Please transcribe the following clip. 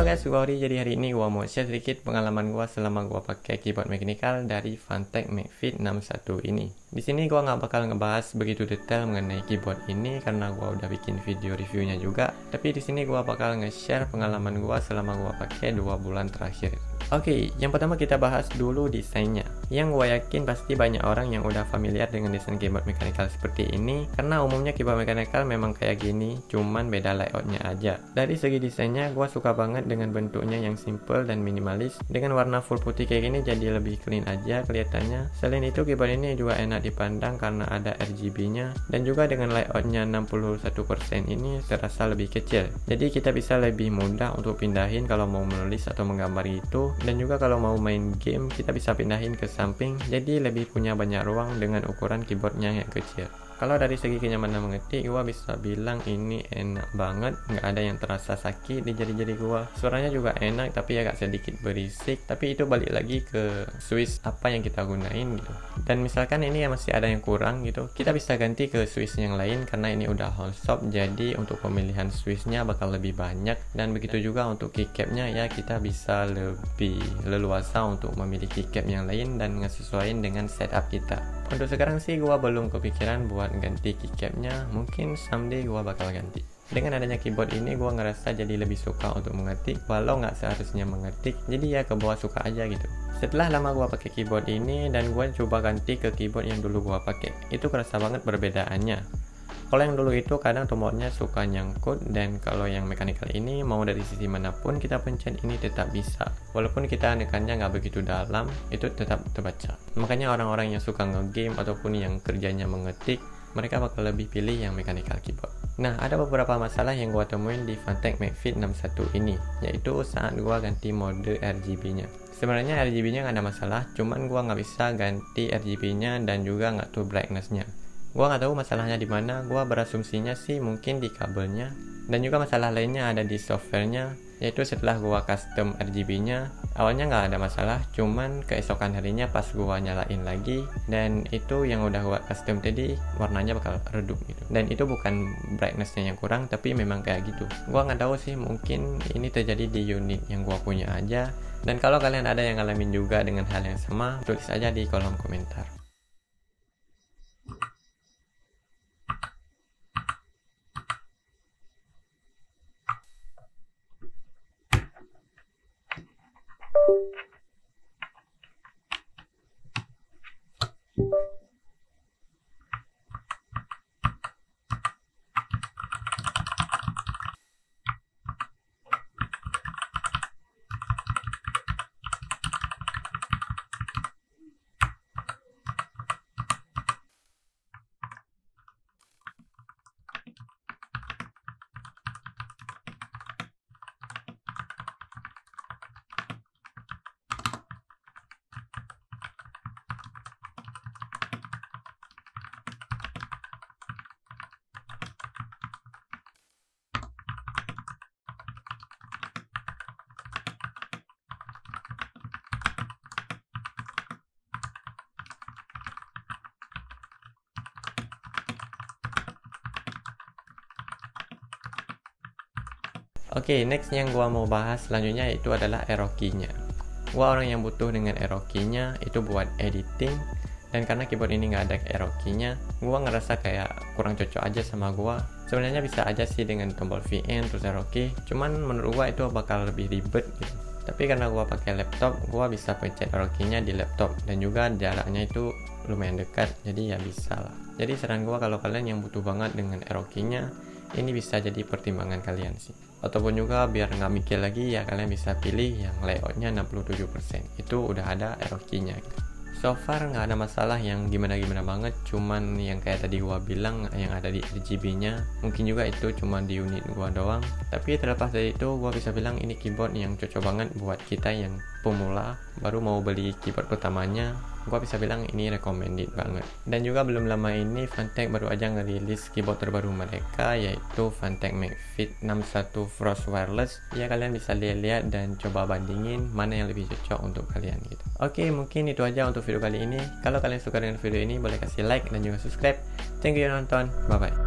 guys, gua Ori. Jadi hari ini gua mau share sedikit pengalaman gua selama gua pakai keyboard mechanical dari Funtech McFit 61 ini. Di sini gua nggak bakal ngebahas begitu detail mengenai keyboard ini karena gua udah bikin video reviewnya juga. Tapi di sini gua bakal nge-share pengalaman gua selama gua pakai 2 bulan terakhir. Oke, yang pertama kita bahas dulu desainnya. Yang gue yakin pasti banyak orang yang udah familiar dengan desain keyboard mechanical seperti ini, karena umumnya keyboard mechanical memang kayak gini, cuman beda layoutnya aja. Dari segi desainnya, gue suka banget dengan bentuknya yang simple dan minimalis. Dengan warna full putih kayak gini jadi lebih clean aja kelihatannya. Selain itu, keyboard ini juga enak dipandang karena ada RGB-nya, dan juga dengan layoutnya 61% ini terasa lebih kecil. Jadi kita bisa lebih mudah untuk pindahin kalau mau menulis atau menggambar gitu. Dan juga kalau mau main game kita bisa pindahin ke samping, jadi lebih punya banyak ruang dengan ukuran keyboardnya yang kecil. Kalau dari segi kenyamanan mengetik, gua bisa bilang ini enak banget, nggak ada yang terasa sakit di jari-jari gua. Suaranya juga enak tapi agak sedikit berisik, tapi itu balik lagi ke switch apa yang kita gunain gitu. Dan misalkan ini masih ada yang kurang gitu, kita bisa ganti ke switch yang lain karena ini udah whole shop, jadi untuk pemilihan switchnya bakal lebih banyak. Dan begitu juga untuk keycapnya ya, kita bisa lebih leluasa untuk memilih keycap yang lain dan ngesesuaiin dengan setup kita. Untuk sekarang sih gua belum kepikiran buat ganti keycapnya, mungkin someday gua bakal ganti. Dengan adanya keyboard ini gua ngerasa jadi lebih suka untuk mengetik, walau nggak seharusnya mengetik, jadi ya ke bawah suka aja gitu. Setelah lama gua pakai keyboard ini dan gua coba ganti ke keyboard yang dulu gua pakai, itu kerasa banget perbedaannya. Kalau yang dulu itu kadang tombolnya suka nyangkut, dan kalau yang mechanical ini mau dari sisi manapun kita pencet ini tetap bisa. Walaupun kita nekannya nggak begitu dalam, itu tetap terbaca. Makanya orang-orang yang suka nge-game ataupun yang kerjanya mengetik, mereka bakal lebih pilih yang mechanical keyboard. Nah, ada beberapa masalah yang gua temuin di Funtech McFit 61 ini, yaitu saat gua ganti mode RGB-nya. Sebenarnya RGB-nya nggak ada masalah, cuman gua nggak bisa ganti RGB-nya dan juga nggak tuh brightness-nya. Gua nggak tahu masalahnya di mana, gua berasumsinya sih mungkin di kabelnya. Dan juga masalah lainnya ada di softwarenya, yaitu setelah gua custom RGB-nya, awalnya nggak ada masalah, cuman keesokan harinya pas gua nyalain lagi, dan itu yang udah gua custom tadi warnanya bakal redup gitu. Dan itu bukan brightness-nya yang kurang, tapi memang kayak gitu. Gua nggak tahu sih, mungkin ini terjadi di unit yang gua punya aja. Dan kalau kalian ada yang ngalamin juga dengan hal yang sama, tulis aja di kolom komentar. Oke, next yang gua mau bahas selanjutnya itu adalah arrow key-nya. Gua orang yang butuh dengan arrow key-nya itu buat editing, dan karena keyboard ini nggak ada arrow key-nya, gua ngerasa kayak kurang cocok aja sama gua. Sebenarnya bisa aja sih dengan tombol VN terus arrow key, cuman menurut gua itu bakal lebih ribet gitu. Tapi karena gua pakai laptop, gua bisa pencet arrow key-nya di laptop, dan juga jaraknya itu lumayan dekat, jadi ya bisa lah. Jadi saran gua kalau kalian yang butuh banget dengan arrow key-nya, ini bisa jadi pertimbangan kalian sih. Ataupun juga biar nggak mikir lagi ya, kalian bisa pilih yang layoutnya 67%, itu udah ada arrow key-nya gitu. So far nggak ada masalah yang gimana-gimana banget, cuman yang kayak tadi gua bilang yang ada di RGB-nya, mungkin juga itu cuma di unit gua doang. Tapi terlepas dari itu, gua bisa bilang ini keyboard yang cocok banget buat kita yang pemula, baru mau beli keyboard pertamanya. Gua bisa bilang ini recommended banget. Dan juga belum lama ini Funtech baru aja ngerilis keyboard terbaru mereka, yaitu Funtech McFit 61 Frost Wireless. Ya kalian bisa lihat-lihat dan coba bandingin mana yang lebih cocok untuk kalian gitu. Oke, mungkin itu aja untuk video kali ini. Kalau kalian suka dengan video ini, boleh kasih like dan juga subscribe. Thank you udah nonton, bye bye.